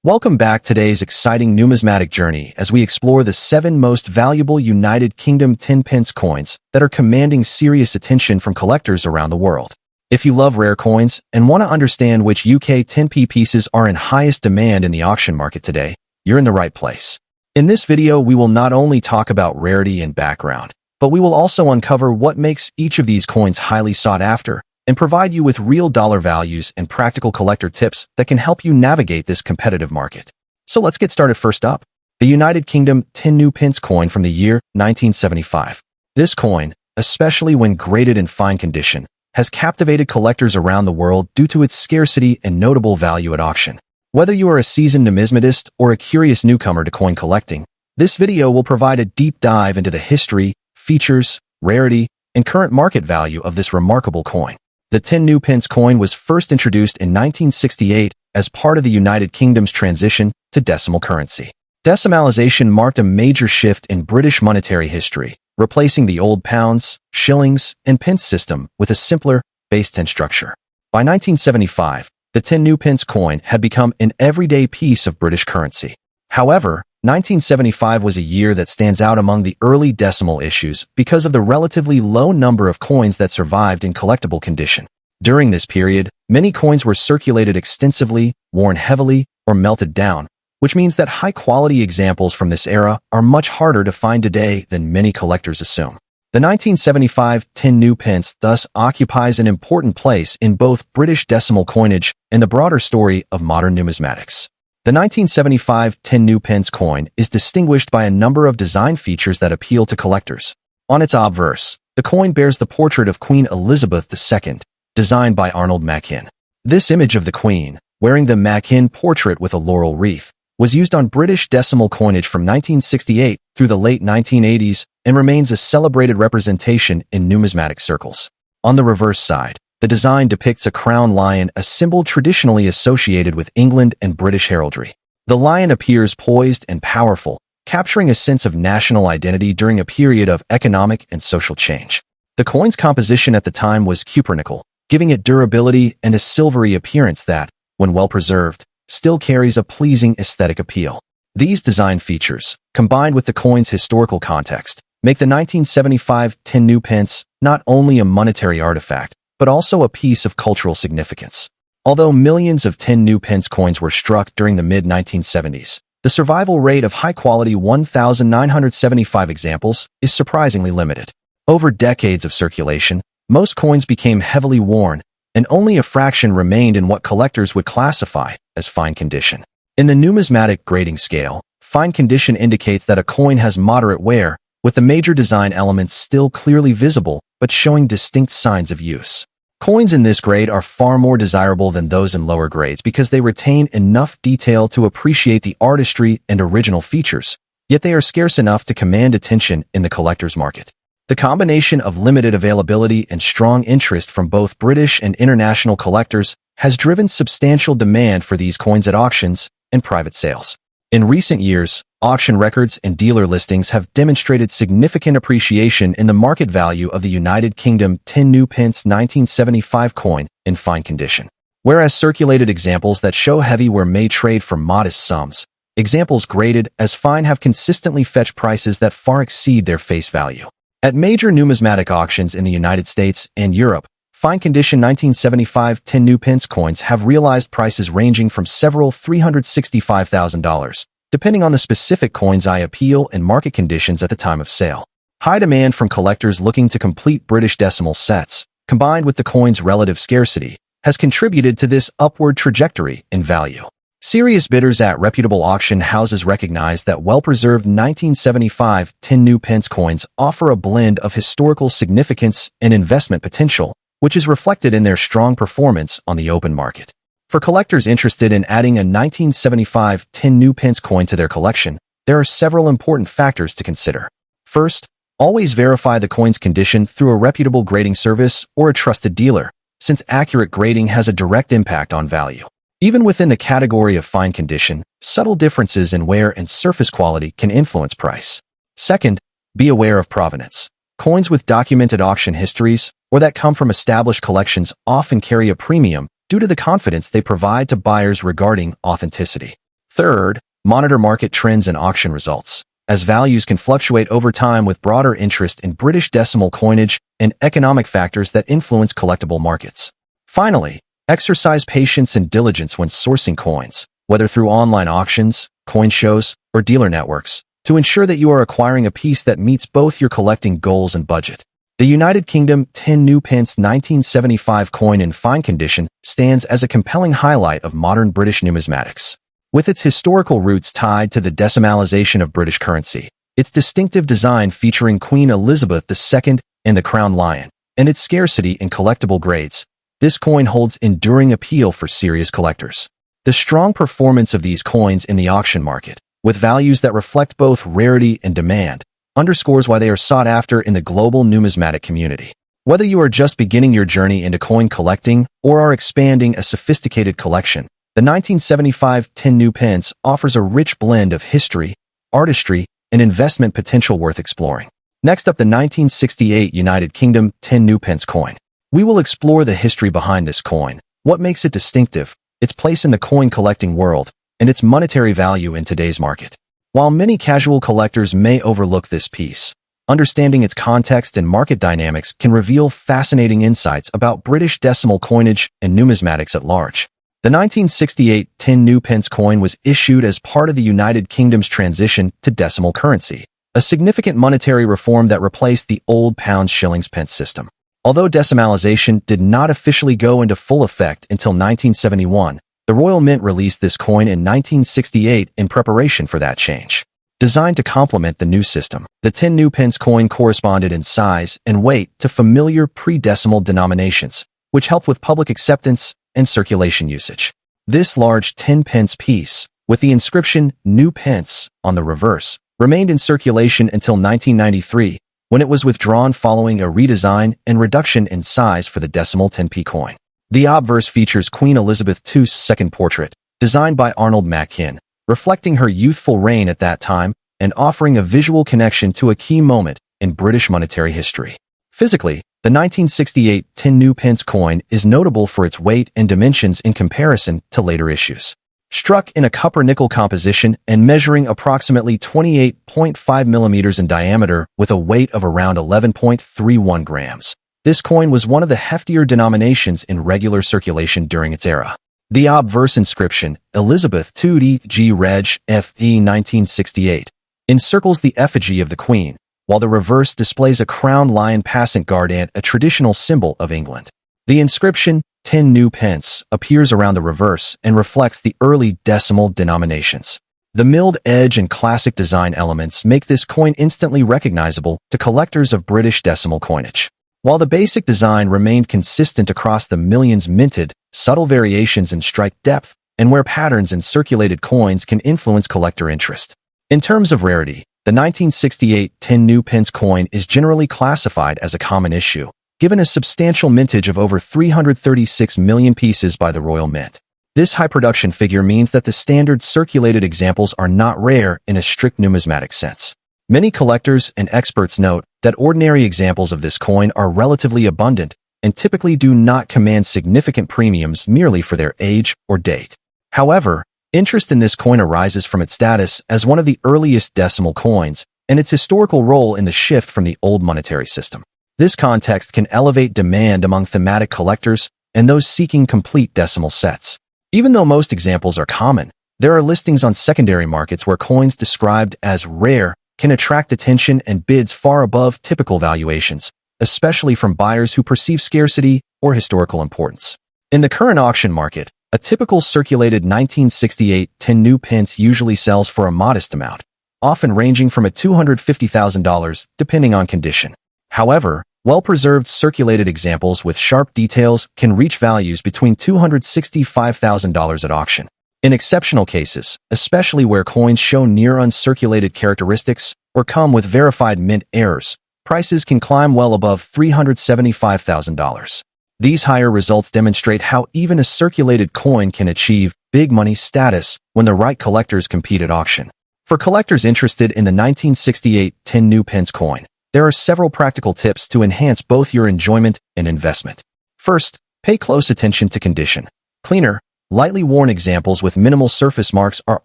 Welcome back to today's exciting numismatic journey as we explore the 7 most valuable United Kingdom 10 pence coins that are commanding serious attention from collectors around the world. If you love rare coins and want to understand which UK 10p pieces are in highest demand in the auction market today, you're in the right place. In this video, we will not only talk about rarity and background, but we will also uncover what makes each of these coins highly sought after and provide you with real dollar values and practical collector tips that can help you navigate this competitive market. So let's get started. First up, the United Kingdom 10 new pence coin from the year 1975. This coin, especially when graded in fine condition, has captivated collectors around the world due to its scarcity and notable value at auction. Whether you are a seasoned numismatist or a curious newcomer to coin collecting, this video will provide a deep dive into the history, features, rarity, and current market value of this remarkable coin. The 10 new pence coin was first introduced in 1968 as part of the United Kingdom's transition to decimal currency. Decimalisation marked a major shift in British monetary history, replacing the old pounds, shillings, and pence system with a simpler, base 10 structure. By 1975, the 10 new pence coin had become an everyday piece of British currency. However, 1975 was a year that stands out among the early decimal issues because of the relatively low number of coins that survived in collectible condition. During this period, many coins were circulated extensively, worn heavily, or melted down, which means that high-quality examples from this era are much harder to find today than many collectors assume. The 1975 10 new pence thus occupies an important place in both British decimal coinage and the broader story of modern numismatics. The 1975 10 new pence coin is distinguished by a number of design features that appeal to collectors. On its obverse, the coin bears the portrait of Queen Elizabeth II, designed by Arnold Machin. This image of the Queen, wearing the Machin portrait with a laurel wreath, was used on British decimal coinage from 1968 through the late 1980s and remains a celebrated representation in numismatic circles. On the reverse side, the design depicts a crowned lion, a symbol traditionally associated with England and British heraldry. The lion appears poised and powerful, capturing a sense of national identity during a period of economic and social change. The coin's composition at the time was cupronickel, giving it durability and a silvery appearance that, when well preserved, still carries a pleasing aesthetic appeal. These design features, combined with the coin's historical context, make the 1975 10 new pence not only a monetary artifact, but also a piece of cultural significance. Although millions of 10 new pence coins were struck during the mid-1970s, the survival rate of high-quality 1,975 examples is surprisingly limited. Over decades of circulation, most coins became heavily worn, and only a fraction remained in what collectors would classify as fine condition. In the numismatic grading scale, fine condition indicates that a coin has moderate wear, with the major design elements still clearly visible but showing distinct signs of use. Coins in this grade are far more desirable than those in lower grades because they retain enough detail to appreciate the artistry and original features, yet they are scarce enough to command attention in the collector's market. The combination of limited availability and strong interest from both British and international collectors has driven substantial demand for these coins at auctions and private sales. In recent years, auction records and dealer listings have demonstrated significant appreciation in the market value of the United Kingdom 10 new pence 1975 coin in fine condition. Whereas circulated examples that show heavy wear may trade for modest sums, examples graded as fine have consistently fetched prices that far exceed their face value. At major numismatic auctions in the United States and Europe, fine condition 1975 10 new pence coins have realized prices ranging from several $365,000, depending on the specific coin's eye appeal and market conditions at the time of sale. High demand from collectors looking to complete British decimal sets, combined with the coin's relative scarcity, has contributed to this upward trajectory in value. Serious bidders at reputable auction houses recognize that well-preserved 1975 10 new pence coins offer a blend of historical significance and investment potential, which is reflected in their strong performance on the open market. For collectors interested in adding a 1975 10 new pence coin to their collection, there are several important factors to consider. First, always verify the coin's condition through a reputable grading service or a trusted dealer, since accurate grading has a direct impact on value. Even within the category of fine condition, subtle differences in wear and surface quality can influence price. Second, be aware of provenance. Coins with documented auction histories or that come from established collections often carry a premium due to the confidence they provide to buyers regarding authenticity. Third, monitor market trends and auction results, as values can fluctuate over time with broader interest in British decimal coinage and economic factors that influence collectible markets. Finally, exercise patience and diligence when sourcing coins, whether through online auctions, coin shows, or dealer networks, to ensure that you are acquiring a piece that meets both your collecting goals and budget. The United Kingdom 10 new pence 1975 coin in fine condition stands as a compelling highlight of modern British numismatics. With its historical roots tied to the decimalization of British currency, its distinctive design featuring Queen Elizabeth II and the Crown Lion, and its scarcity in collectible grades, this coin holds enduring appeal for serious collectors. The strong performance of these coins in the auction market, with values that reflect both rarity and demand, underscores why they are sought after in the global numismatic community. Whether you are just beginning your journey into coin collecting or are expanding a sophisticated collection, the 1975 10 new pence offers a rich blend of history, artistry, and investment potential worth exploring. Next up, the 1968 United Kingdom 10 new pence coin. We will explore the history behind this coin, what makes it distinctive, its place in the coin collecting world, and its monetary value in today's market. While many casual collectors may overlook this piece, understanding its context and market dynamics can reveal fascinating insights about British decimal coinage and numismatics at large. The 1968 10 new pence coin was issued as part of the United Kingdom's transition to decimal currency, a significant monetary reform that replaced the old pounds-shillings-pence system. Although decimalization did not officially go into full effect until 1971, the Royal Mint released this coin in 1968 in preparation for that change. Designed to complement the new system, the 10 new pence coin corresponded in size and weight to familiar pre-decimal denominations, which helped with public acceptance and circulation usage. This large 10 pence piece, with the inscription New Pence on the reverse, remained in circulation until 1993, when it was withdrawn following a redesign and reduction in size for the decimal 10p coin. The obverse features Queen Elizabeth II's second portrait, designed by Arnold Machin, reflecting her youthful reign at that time and offering a visual connection to a key moment in British monetary history. Physically, the 1968 10 new pence coin is notable for its weight and dimensions in comparison to later issues. Struck in a copper-nickel composition and measuring approximately 28.5 millimeters in diameter with a weight of around 11.31 grams, this coin was one of the heftier denominations in regular circulation during its era. The obverse inscription, Elizabeth II G Reg F.E. 1968, encircles the effigy of the Queen, while the reverse displays a crowned lion passant guard ant, a traditional symbol of England. The inscription, 10 new pence, appears around the reverse and reflects the early decimal denominations. The milled edge and classic design elements make this coin instantly recognizable to collectors of British decimal coinage. While the basic design remained consistent across the millions minted, subtle variations in strike depth and wear patterns in circulated coins can influence collector interest. In terms of rarity, the 1968 10 new pence coin is generally classified as a common issue, given a substantial mintage of over 336 million pieces by the Royal Mint. This high production figure means that the standard circulated examples are not rare in a strict numismatic sense. Many collectors and experts note that ordinary examples of this coin are relatively abundant and typically do not command significant premiums merely for their age or date. However, interest in this coin arises from its status as one of the earliest decimal coins and its historical role in the shift from the old monetary system. This context can elevate demand among thematic collectors and those seeking complete decimal sets. Even though most examples are common, there are listings on secondary markets where coins described as rare can attract attention and bids far above typical valuations, especially from buyers who perceive scarcity or historical importance. In the current auction market, a typical circulated 1968 10 new pence usually sells for a modest amount, often ranging from $250,000 depending on condition. However, well-preserved circulated examples with sharp details can reach values between $265,000 at auction. In exceptional cases, especially where coins show near uncirculated characteristics or come with verified mint errors, prices can climb well above $375,000. These higher results demonstrate how even a circulated coin can achieve big money status when the right collectors compete at auction. For collectors interested in the 1968 10 new pence coin, there are several practical tips to enhance both your enjoyment and investment. First, pay close attention to condition. Cleaner, Lightly worn examples with minimal surface marks are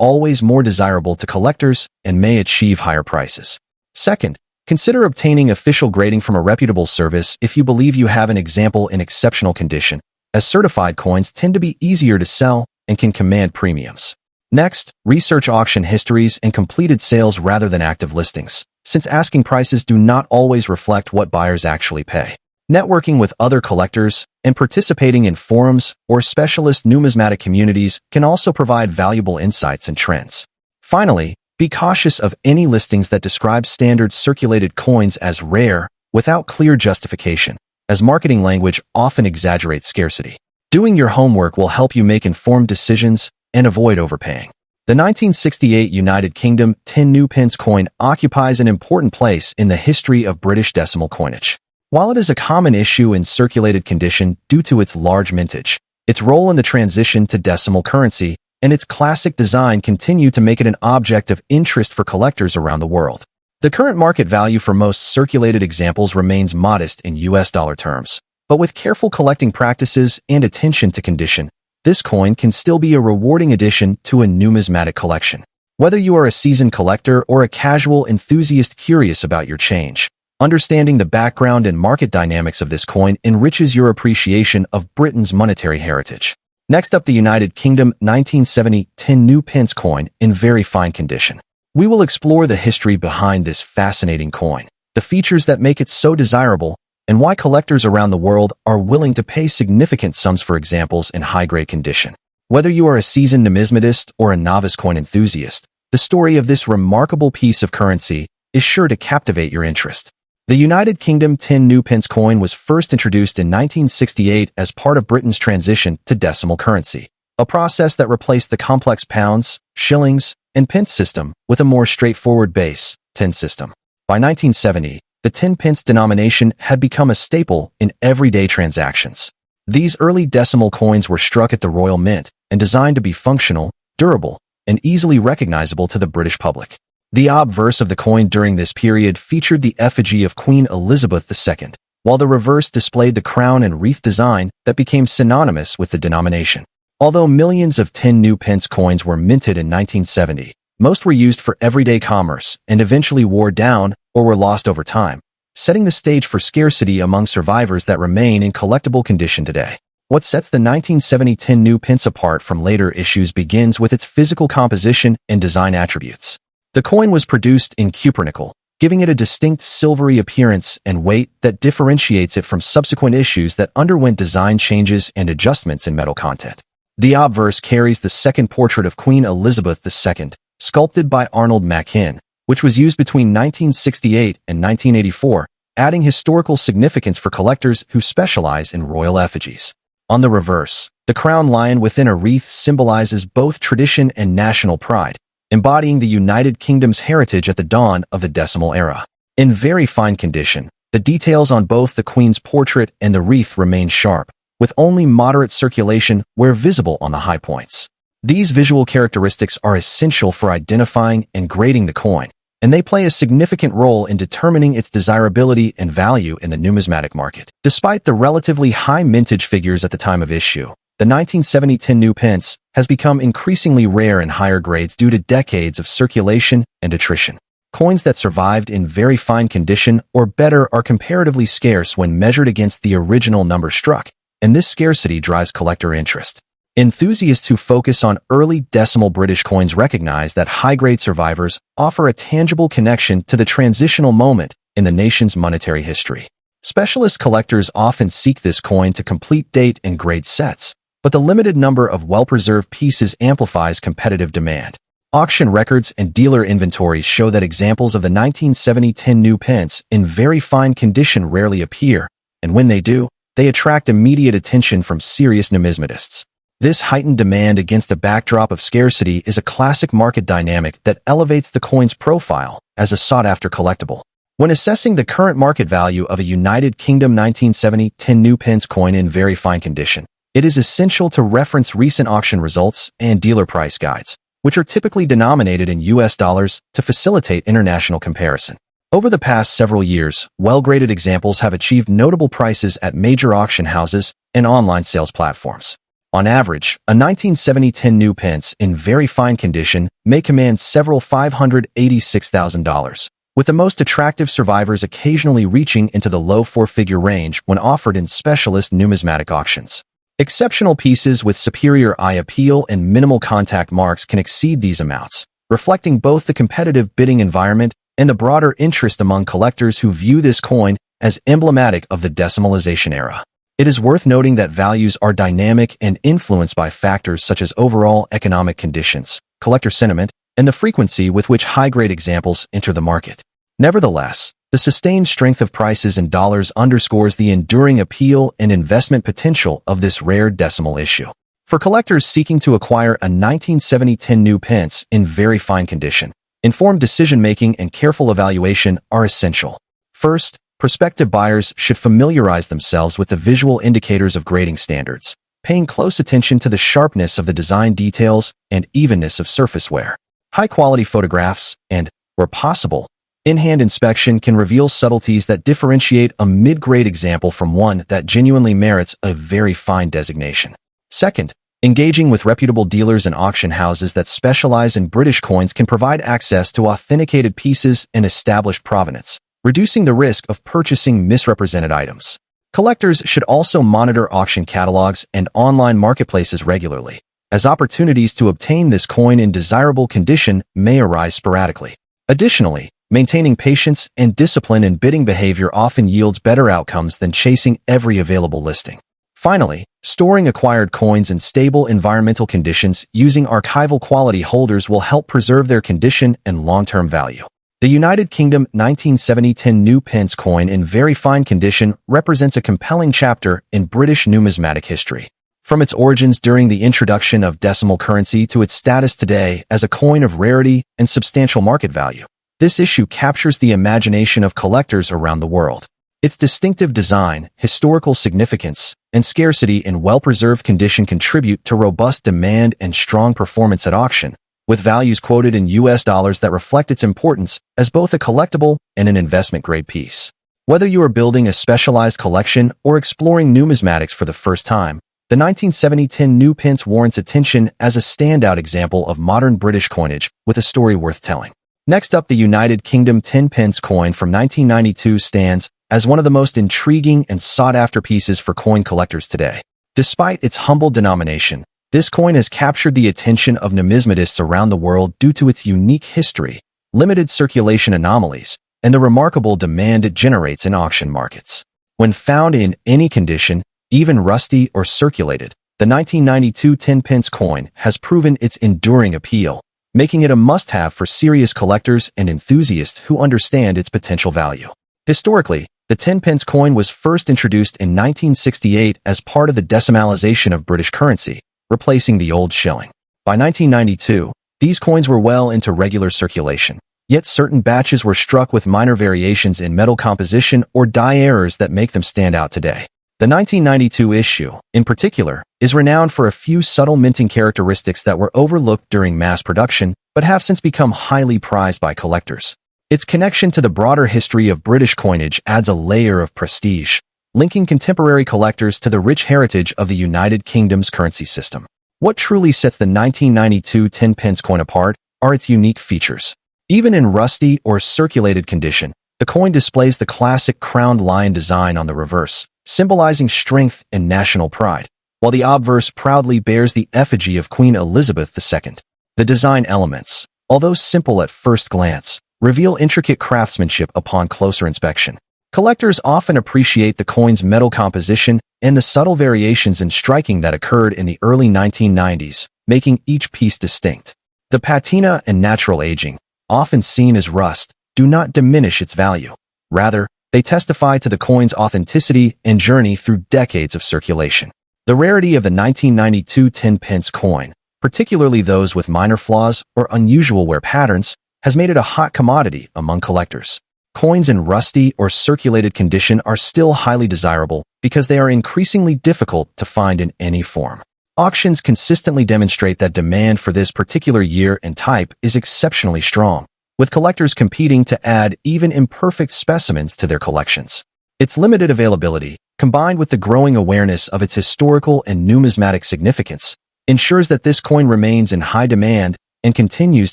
always more desirable to collectors and may achieve higher prices. Second, consider obtaining official grading from a reputable service if you believe you have an example in exceptional condition, as certified coins tend to be easier to sell and can command premiums. Next, research auction histories and completed sales rather than active listings, since asking prices do not always reflect what buyers actually pay. Networking with other collectors and participating in forums or specialist numismatic communities can also provide valuable insights and trends. Finally, be cautious of any listings that describe standard circulated coins as rare without clear justification, as marketing language often exaggerates scarcity. Doing your homework will help you make informed decisions and avoid overpaying. The 1968 United Kingdom 10 new pence coin occupies an important place in the history of British decimal coinage. While it is a common issue in circulated condition due to its large mintage, its role in the transition to decimal currency and its classic design continue to make it an object of interest for collectors around the world. The current market value for most circulated examples remains modest in US dollar terms, but with careful collecting practices and attention to condition, this coin can still be a rewarding addition to a numismatic collection. Whether you are a seasoned collector or a casual enthusiast curious about your change, understanding the background and market dynamics of this coin enriches your appreciation of Britain's monetary heritage. Next up, the United Kingdom 1970 10 new pence coin in very fine condition. We will explore the history behind this fascinating coin, the features that make it so desirable, and why collectors around the world are willing to pay significant sums for examples in high-grade condition. Whether you are a seasoned numismatist or a novice coin enthusiast, the story of this remarkable piece of currency is sure to captivate your interest. The United Kingdom 10 new pence coin was first introduced in 1968 as part of Britain's transition to decimal currency, a process that replaced the complex pounds, shillings, and pence system with a more straightforward base, 10 system. By 1970, the 10 pence denomination had become a staple in everyday transactions. These early decimal coins were struck at the Royal Mint and designed to be functional, durable, and easily recognizable to the British public. The obverse of the coin during this period featured the effigy of Queen Elizabeth II, while the reverse displayed the crown and wreath design that became synonymous with the denomination. Although millions of 10 new pence coins were minted in 1970, most were used for everyday commerce and eventually wore down or were lost over time, setting the stage for scarcity among survivors that remain in collectible condition today. What sets the 1970 10 new pence apart from later issues begins with its physical composition and design attributes. The coin was produced in cupronickel, giving it a distinct silvery appearance and weight that differentiates it from subsequent issues that underwent design changes and adjustments in metal content. The obverse carries the second portrait of Queen Elizabeth II, sculpted by Arnold Machin, which was used between 1968 and 1984, adding historical significance for collectors who specialize in royal effigies. On the reverse, the crown lion within a wreath symbolizes both tradition and national pride, embodying the United Kingdom's heritage at the dawn of the decimal era. In very fine condition, the details on both the Queen's portrait and the wreath remain sharp, with only moderate circulation where visible on the high points. These visual characteristics are essential for identifying and grading the coin, and they play a significant role in determining its desirability and value in the numismatic market. Despite the relatively high mintage figures at the time of issue, the 1970 10 new pence has become increasingly rare in higher grades due to decades of circulation and attrition. Coins that survived in very fine condition or better are comparatively scarce when measured against the original number struck, and this scarcity drives collector interest. Enthusiasts who focus on early decimal British coins recognize that high-grade survivors offer a tangible connection to the transitional moment in the nation's monetary history. Specialist collectors often seek this coin to complete date and grade sets, but the limited number of well-preserved pieces amplifies competitive demand. Auction records and dealer inventories show that examples of the 1970 10 new pence in very fine condition rarely appear, and when they do, they attract immediate attention from serious numismatists. This heightened demand against a backdrop of scarcity is a classic market dynamic that elevates the coin's profile as a sought-after collectible. When assessing the current market value of a United Kingdom 1970 10 new pence coin in very fine condition, it is essential to reference recent auction results and dealer price guides, which are typically denominated in US dollars to facilitate international comparison. Over the past several years, well-graded examples have achieved notable prices at major auction houses and online sales platforms. On average, a 1970 tin new pence in very fine condition may command several $586,000, with the most attractive survivors occasionally reaching into the low four-figure range when offered in specialist numismatic auctions. Exceptional pieces with superior eye appeal and minimal contact marks can exceed these amounts, reflecting both the competitive bidding environment and the broader interest among collectors who view this coin as emblematic of the decimalization era. It is worth noting that values are dynamic and influenced by factors such as overall economic conditions, collector sentiment, and the frequency with which high-grade examples enter the market. Nevertheless, the sustained strength of prices in dollars underscores the enduring appeal and investment potential of this rare decimal issue. For collectors seeking to acquire a 1970 tin new pence in very fine condition, informed decision-making and careful evaluation are essential. First, prospective buyers should familiarize themselves with the visual indicators of grading standards, paying close attention to the sharpness of the design details and evenness of surface wear. High-quality photographs and, where possible, in-hand inspection can reveal subtleties that differentiate a mid-grade example from one that genuinely merits a very fine designation. Second, engaging with reputable dealers and auction houses that specialize in British coins can provide access to authenticated pieces and established provenance, reducing the risk of purchasing misrepresented items. Collectors should also monitor auction catalogs and online marketplaces regularly, as opportunities to obtain this coin in desirable condition may arise sporadically. Additionally, maintaining patience and discipline in bidding behavior often yields better outcomes than chasing every available listing. Finally, storing acquired coins in stable environmental conditions using archival quality holders will help preserve their condition and long-term value. The United Kingdom 1970 tin new pence coin in very fine condition represents a compelling chapter in British numismatic history. From its origins during the introduction of decimal currency to its status today as a coin of rarity and substantial market value, this issue captures the imagination of collectors around the world. Its distinctive design, historical significance, and scarcity in well-preserved condition contribute to robust demand and strong performance at auction, with values quoted in US dollars that reflect its importance as both a collectible and an investment-grade piece. Whether you are building a specialized collection or exploring numismatics for the first time, the 1970 tin new pence warrants attention as a standout example of modern British coinage with a story worth telling. Next up, the United Kingdom 10 pence coin from 1992 stands as one of the most intriguing and sought-after pieces for coin collectors today. Despite its humble denomination, this coin has captured the attention of numismatists around the world due to its unique history, limited circulation anomalies, and the remarkable demand it generates in auction markets. When found in any condition, even rusty or circulated, the 1992 10 pence coin has proven its enduring appeal, making it a must-have for serious collectors and enthusiasts who understand its potential value. Historically, the 10 pence coin was first introduced in 1968 as part of the decimalization of British currency, replacing the old shilling. By 1992, these coins were well into regular circulation, yet certain batches were struck with minor variations in metal composition or die errors that make them stand out today. The 1992 issue, in particular, is renowned for a few subtle minting characteristics that were overlooked during mass production but have since become highly prized by collectors. Its connection to the broader history of British coinage adds a layer of prestige, linking contemporary collectors to the rich heritage of the United Kingdom's currency system. What truly sets the 1992 10 pence coin apart are its unique features. Even in rusty or circulated condition, the coin displays the classic crowned lion design on the reverse, symbolizing strength and national pride, while the obverse proudly bears the effigy of Queen Elizabeth II. The design elements, although simple at first glance, reveal intricate craftsmanship upon closer inspection. Collectors often appreciate the coin's metal composition and the subtle variations in striking that occurred in the early 1990s, making each piece distinct. The patina and natural aging, often seen as rust, do not diminish its value. Rather, they testify to the coin's authenticity and journey through decades of circulation. The rarity of the 1992 10 pence coin, particularly those with minor flaws or unusual wear patterns, has made it a hot commodity among collectors. Coins in rusty or circulated condition are still highly desirable because they are increasingly difficult to find in any form. Auctions consistently demonstrate that demand for this particular year and type is exceptionally strong, with collectors competing to add even imperfect specimens to their collections. Its limited availability, combined with the growing awareness of its historical and numismatic significance, ensures that this coin remains in high demand and continues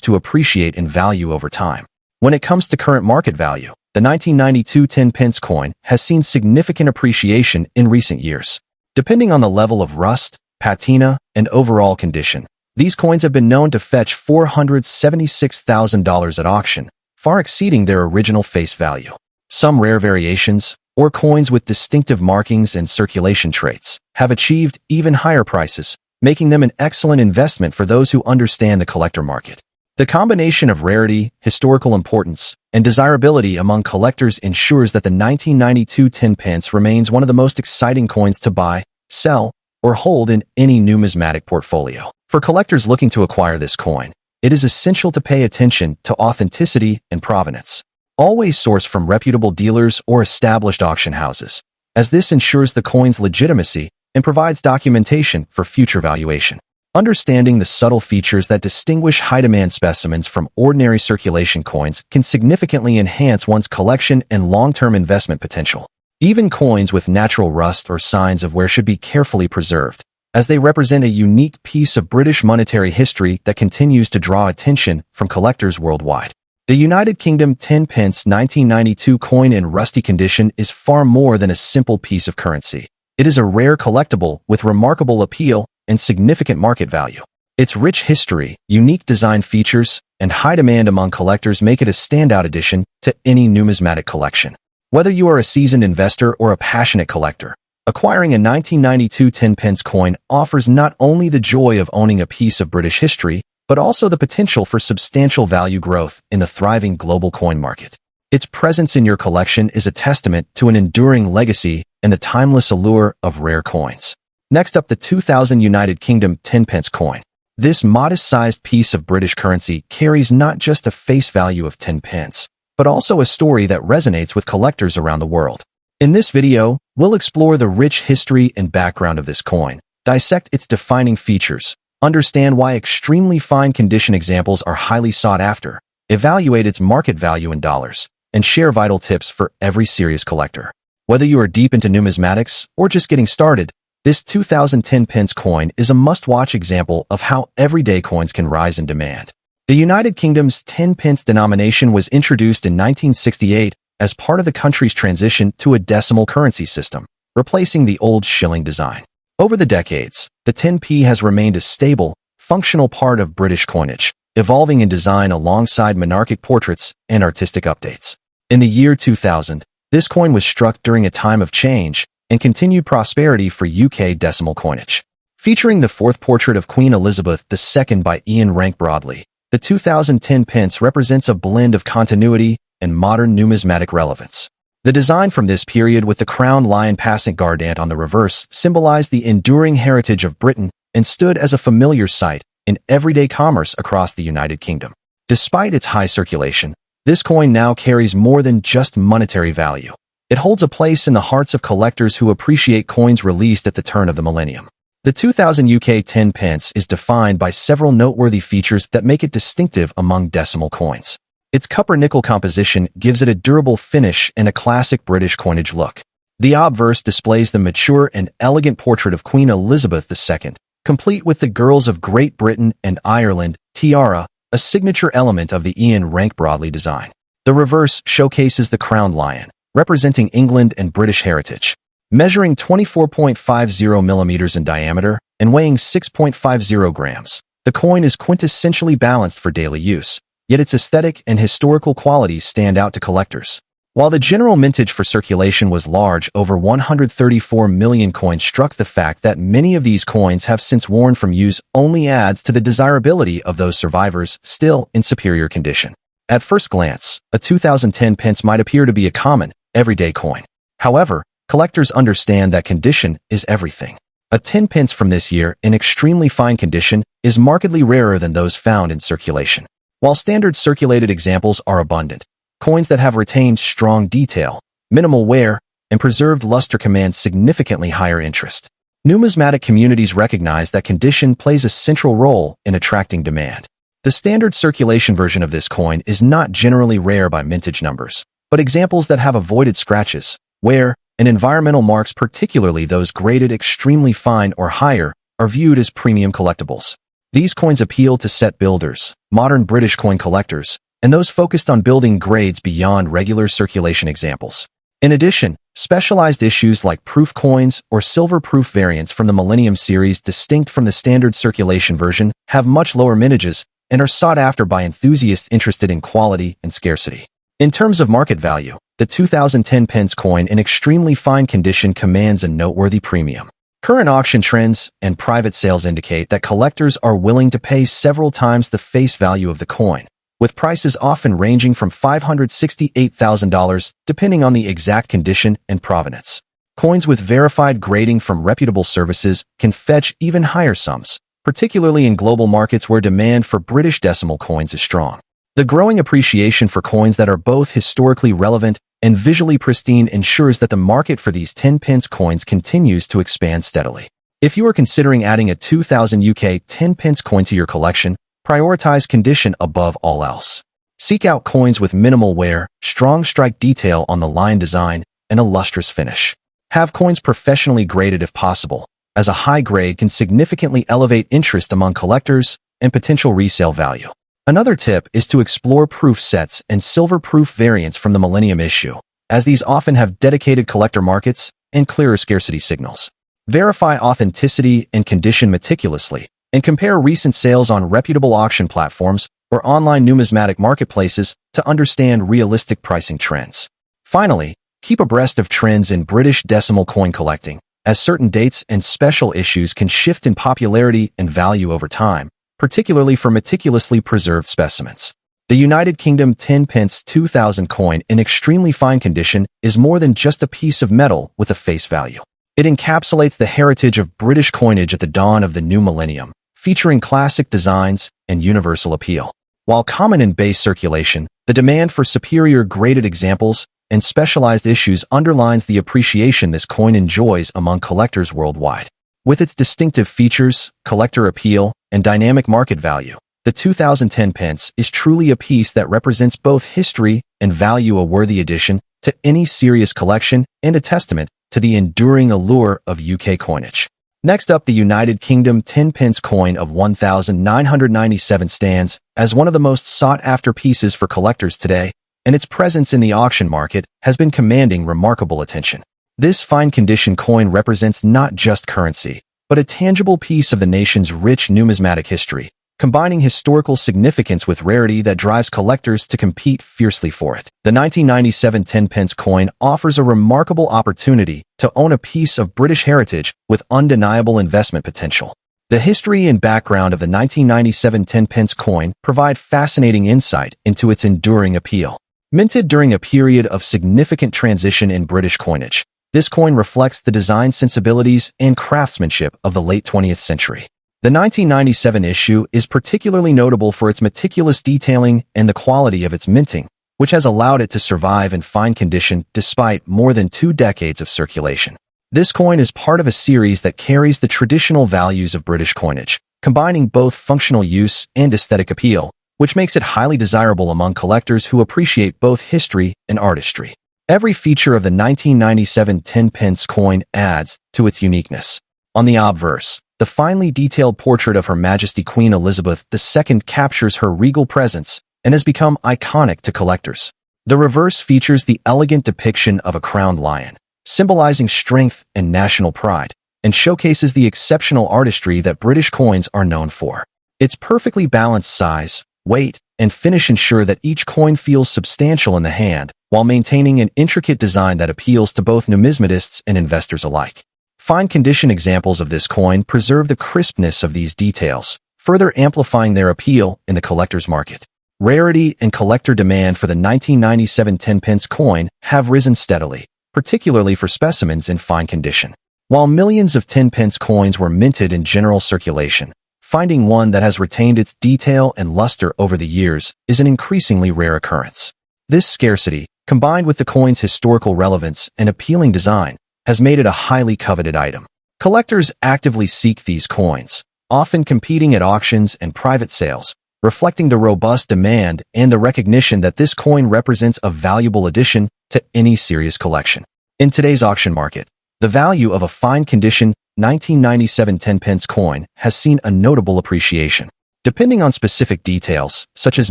to appreciate in value over time. When it comes to current market value, the 1992 10 pence coin has seen significant appreciation in recent years. Depending on the level of rust, patina, and overall condition, these coins have been known to fetch $476,000 at auction, far exceeding their original face value. Some rare variations, or coins with distinctive markings and circulation traits, have achieved even higher prices, making them an excellent investment for those who understand the collector market. The combination of rarity, historical importance, and desirability among collectors ensures that the 1992 10 pence remains one of the most exciting coins to buy, sell, or hold in any numismatic portfolio. For collectors looking to acquire this coin, it is essential to pay attention to authenticity and provenance. Always source from reputable dealers or established auction houses, as this ensures the coin's legitimacy and provides documentation for future valuation. Understanding the subtle features that distinguish high-demand specimens from ordinary circulation coins can significantly enhance one's collection and long-term investment potential. Even coins with natural rust or signs of wear should be carefully preserved, as they represent a unique piece of British monetary history that continues to draw attention from collectors worldwide. The United Kingdom 10 pence 1992 coin in rusty condition is far more than a simple piece of currency. It is a rare collectible with remarkable appeal and significant market value. Its rich history, unique design features, and high demand among collectors make it a standout addition to any numismatic collection. Whether you are a seasoned investor or a passionate collector, acquiring a 1992 10 pence coin offers not only the joy of owning a piece of British history, but also the potential for substantial value growth in the thriving global coin market. Its presence in your collection is a testament to an enduring legacy and the timeless allure of rare coins. Next up, the 2000 United Kingdom 10 pence coin. This modest-sized piece of British currency carries not just a face value of 10 pence, but also a story that resonates with collectors around the world. In this video, we'll explore the rich history and background of this coin, dissect its defining features, understand why extremely fine condition examples are highly sought after, evaluate its market value in dollars, and share vital tips for every serious collector. Whether you are deep into numismatics or just getting started, this 2010 pence coin is a must-watch example of how everyday coins can rise in demand. The United Kingdom's 10 pence denomination was introduced in 1968 as part of the country's transition to a decimal currency system, replacing the old shilling design. Over the decades, the 10p has remained a stable, functional part of British coinage, evolving in design alongside monarchic portraits and artistic updates. In the year 2000, this coin was struck during a time of change and continued prosperity for UK decimal coinage. Featuring the fourth portrait of Queen Elizabeth II by Ian Rank Broadley, the 2010 pence represents a blend of continuity and modern numismatic relevance. The design from this period with the crowned lion passant guardant on the reverse symbolized the enduring heritage of Britain and stood as a familiar sight in everyday commerce across the United Kingdom. Despite its high circulation, this coin now carries more than just monetary value. It holds a place in the hearts of collectors who appreciate coins released at the turn of the millennium. The 2000 UK 10 pence is defined by several noteworthy features that make it distinctive among decimal coins. Its copper-nickel composition gives it a durable finish and a classic British coinage look. The obverse displays the mature and elegant portrait of Queen Elizabeth II, complete with the Girls of Great Britain and Ireland tiara, a signature element of the Ian Rank Broadley design. The reverse showcases the crowned lion, representing England and British heritage. Measuring 24.50 millimeters in diameter and weighing 6.50 grams, the coin is quintessentially balanced for daily use, yet its aesthetic and historical qualities stand out to collectors. While the general mintage for circulation was large, over 134 million coins struck, the fact that many of these coins have since worn from use only adds to the desirability of those survivors still in superior condition. At first glance, a 2010 pence might appear to be a common, everyday coin. However, collectors understand that condition is everything. A 10 pence from this year in extremely fine condition is markedly rarer than those found in circulation. While standard circulated examples are abundant, coins that have retained strong detail, minimal wear, and preserved luster command significantly higher interest. Numismatic communities recognize that condition plays a central role in attracting demand. The standard circulation version of this coin is not generally rare by mintage numbers, but examples that have avoided scratches, wear, and environmental marks, particularly those graded extremely fine or higher, are viewed as premium collectibles. These coins appeal to set builders, modern British coin collectors, and those focused on building grades beyond regular circulation examples. In addition, specialized issues like proof coins or silver-proof variants from the Millennium series, distinct from the standard circulation version, have much lower mintages and are sought after by enthusiasts interested in quality and scarcity. In terms of market value, the 2010 Pence coin in extremely fine condition commands a noteworthy premium. Current auction trends and private sales indicate that collectors are willing to pay several times the face value of the coin, with prices often ranging from $568,000 depending on the exact condition and provenance. Coins with verified grading from reputable services can fetch even higher sums, particularly in global markets where demand for British decimal coins is strong. The growing appreciation for coins that are both historically relevant and visually pristine ensures that the market for these 10 pence coins continues to expand steadily. If you are considering adding a 2000 UK 10 pence coin to your collection, prioritize condition above all else. Seek out coins with minimal wear, strong strike detail on the line design, and a lustrous finish. Have coins professionally graded if possible, as a high grade can significantly elevate interest among collectors and potential resale value. Another tip is to explore proof sets and silver-proof variants from the Millennium issue, as these often have dedicated collector markets and clearer scarcity signals. Verify authenticity and condition meticulously, and compare recent sales on reputable auction platforms or online numismatic marketplaces to understand realistic pricing trends. Finally, keep abreast of trends in British decimal coin collecting, as certain dates and special issues can shift in popularity and value over time, particularly for meticulously preserved specimens. The United Kingdom 10 pence 2000 coin in extremely fine condition is more than just a piece of metal with a face value. It encapsulates the heritage of British coinage at the dawn of the new millennium, featuring classic designs and universal appeal. While common in base circulation, the demand for superior graded examples and specialized issues underlines the appreciation this coin enjoys among collectors worldwide. With its distinctive features, collector appeal, and dynamic market value, the 2010 pence is truly a piece that represents both history and value, a worthy addition to any serious collection and a testament to the enduring allure of UK coinage. Next up, the United Kingdom 10 pence coin of 1997 stands as one of the most sought-after pieces for collectors today, and its presence in the auction market has been commanding remarkable attention. This fine condition coin represents not just currency, but a tangible piece of the nation's rich numismatic history, combining historical significance with rarity that drives collectors to compete fiercely for it. The 1997 10 pence coin offers a remarkable opportunity to own a piece of British heritage with undeniable investment potential. The history and background of the 1997 10 pence coin provide fascinating insight into its enduring appeal. Minted during a period of significant transition in British coinage, this coin reflects the design sensibilities and craftsmanship of the late 20th century. The 1997 issue is particularly notable for its meticulous detailing and the quality of its minting, which has allowed it to survive in fine condition despite more than 2 decades of circulation. This coin is part of a series that carries the traditional values of British coinage, combining both functional use and aesthetic appeal, which makes it highly desirable among collectors who appreciate both history and artistry. Every feature of the 1997 10 pence coin adds to its uniqueness. On the obverse, the finely detailed portrait of Her Majesty Queen Elizabeth II captures her regal presence and has become iconic to collectors. The reverse features the elegant depiction of a crowned lion, symbolizing strength and national pride, and showcases the exceptional artistry that British coins are known for. Its perfectly balanced size, weight, and finish ensure that each coin feels substantial in the hand, while maintaining an intricate design that appeals to both numismatists and investors alike. Fine condition examples of this coin preserve the crispness of these details, further amplifying their appeal in the collector's market. Rarity and collector demand for the 1997 10 pence coin have risen steadily, particularly for specimens in fine condition. While millions of 10 pence coins were minted in general circulation, finding one that has retained its detail and luster over the years is an increasingly rare occurrence. This scarcity, combined with the coin's historical relevance and appealing design, has made it a highly coveted item. Collectors actively seek these coins, often competing at auctions and private sales, reflecting the robust demand and the recognition that this coin represents a valuable addition to any serious collection. In today's auction market, the value of a fine-condition 1997 10-pence coin has seen a notable appreciation. Depending on specific details, such as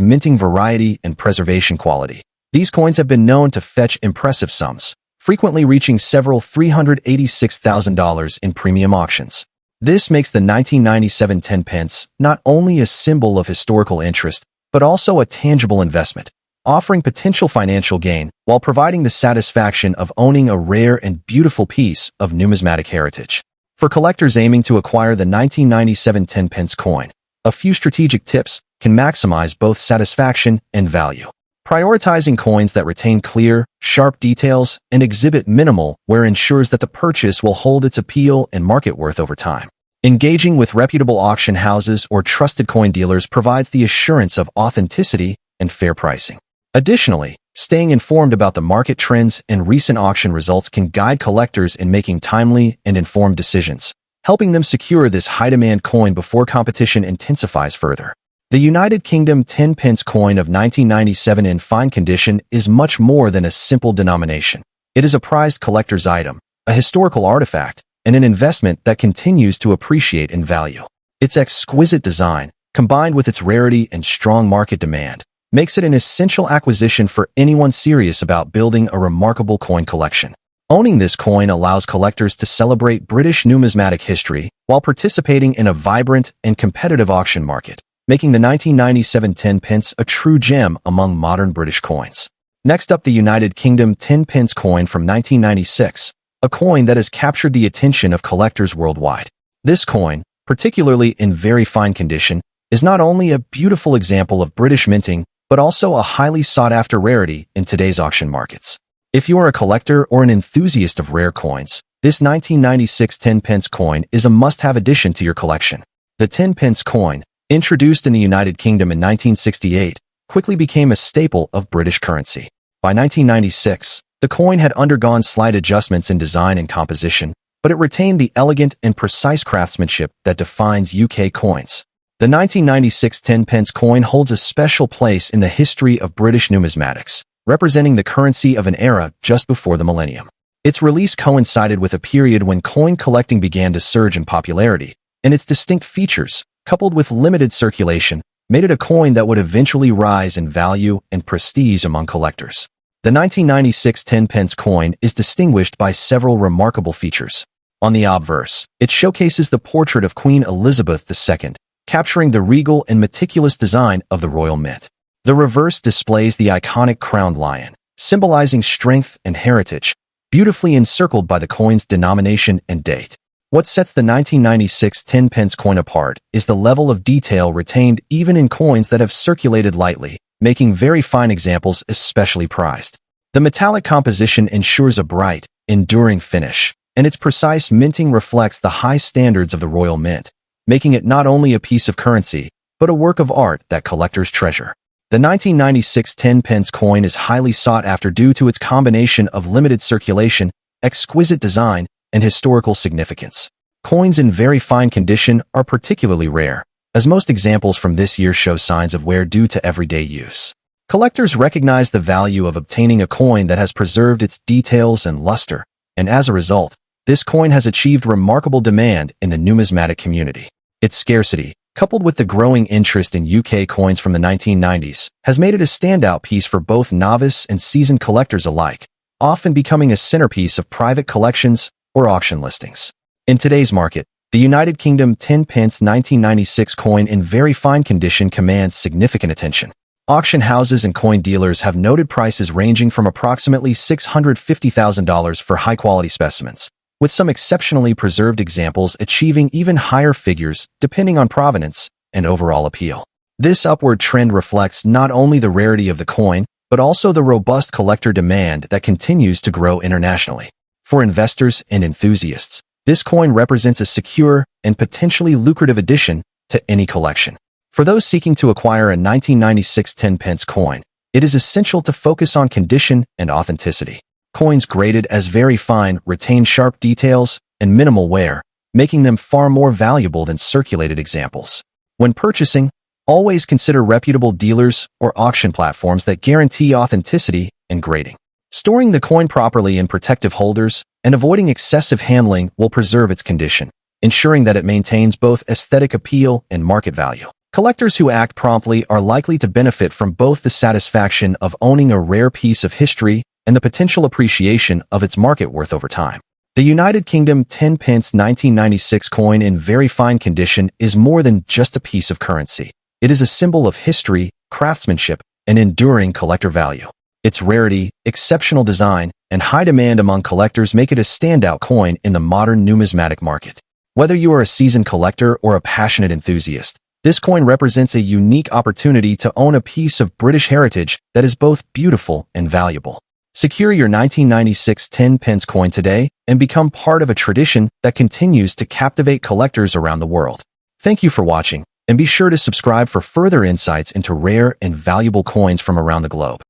minting variety and preservation quality, these coins have been known to fetch impressive sums, frequently reaching several $386,000 in premium auctions. This makes the 1997 10-pence not only a symbol of historical interest, but also a tangible investment, offering potential financial gain while providing the satisfaction of owning a rare and beautiful piece of numismatic heritage. For collectors aiming to acquire the 1997 10-pence coin, a few strategic tips can maximize both satisfaction and value. Prioritizing coins that retain clear, sharp details and exhibit minimal wear ensures that the purchase will hold its appeal and market worth over time. Engaging with reputable auction houses or trusted coin dealers provides the assurance of authenticity and fair pricing. Additionally, staying informed about the market trends and recent auction results can guide collectors in making timely and informed decisions, helping them secure this high-demand coin before competition intensifies further. The United Kingdom 10-pence coin of 1997 in fine condition is much more than a simple denomination. It is a prized collector's item, a historical artifact, and an investment that continues to appreciate in value. Its exquisite design, combined with its rarity and strong market demand, makes it an essential acquisition for anyone serious about building a remarkable coin collection. Owning this coin allows collectors to celebrate British numismatic history while participating in a vibrant and competitive auction market, making the 1997 10-pence a true gem among modern British coins. Next up, the United Kingdom 10-pence coin from 1996, a coin that has captured the attention of collectors worldwide. This coin, particularly in very fine condition, is not only a beautiful example of British minting, but also a highly sought-after rarity in today's auction markets. If you are a collector or an enthusiast of rare coins, this 1996 10-pence coin is a must-have addition to your collection. The 10-pence coin, introduced in the United Kingdom in 1968, quickly became a staple of British currency. By 1996, the coin had undergone slight adjustments in design and composition, but it retained the elegant and precise craftsmanship that defines UK coins. The 1996 10-pence coin holds a special place in the history of British numismatics, representing the currency of an era just before the millennium. Its release coincided with a period when coin collecting began to surge in popularity, and its distinct features, coupled with limited circulation, made it a coin that would eventually rise in value and prestige among collectors. The 1996 10-pence coin is distinguished by several remarkable features. On the obverse, it showcases the portrait of Queen Elizabeth II, capturing the regal and meticulous design of the royal mint. The reverse displays the iconic crowned lion, symbolizing strength and heritage, beautifully encircled by the coin's denomination and date. What sets the 1996 10-pence coin apart is the level of detail retained even in coins that have circulated lightly, making very fine examples especially prized. The metallic composition ensures a bright, enduring finish, and its precise minting reflects the high standards of the royal mint, making it not only a piece of currency, but a work of art that collectors treasure. The 1996 10-pence coin is highly sought after due to its combination of limited circulation, exquisite design, and historical significance. Coins in very fine condition are particularly rare, as most examples from this year show signs of wear due to everyday use. Collectors recognize the value of obtaining a coin that has preserved its details and luster, and as a result, this coin has achieved remarkable demand in the numismatic community. Its scarcity, coupled with the growing interest in UK coins from the 1990s, has made it a standout piece for both novice and seasoned collectors alike, often becoming a centerpiece of private collections or auction listings. In today's market, the United Kingdom 10-pence 1996 coin in very fine condition commands significant attention. Auction houses and coin dealers have noted prices ranging from approximately $650,000 for high-quality specimens, with some exceptionally preserved examples achieving even higher figures depending on provenance and overall appeal. This upward trend reflects not only the rarity of the coin, but also the robust collector demand that continues to grow internationally. For investors and enthusiasts, this coin represents a secure and potentially lucrative addition to any collection. For those seeking to acquire a 1996 10-pence coin, it is essential to focus on condition and authenticity. Coins graded as very fine retain sharp details and minimal wear, making them far more valuable than circulated examples. When purchasing, always consider reputable dealers or auction platforms that guarantee authenticity and grading. Storing the coin properly in protective holders and avoiding excessive handling will preserve its condition, ensuring that it maintains both aesthetic appeal and market value. Collectors who act promptly are likely to benefit from both the satisfaction of owning a rare piece of history and the potential appreciation of its market worth over time. The United Kingdom 10 pence 1996 coin in very fine condition is more than just a piece of currency. It is a symbol of history, craftsmanship, and enduring collector value. Its rarity, exceptional design, and high demand among collectors make it a standout coin in the modern numismatic market. Whether you are a seasoned collector or a passionate enthusiast, this coin represents a unique opportunity to own a piece of British heritage that is both beautiful and valuable. Secure your 1996 10 pence coin today and become part of a tradition that continues to captivate collectors around the world. Thank you for watching, and be sure to subscribe for further insights into rare and valuable coins from around the globe.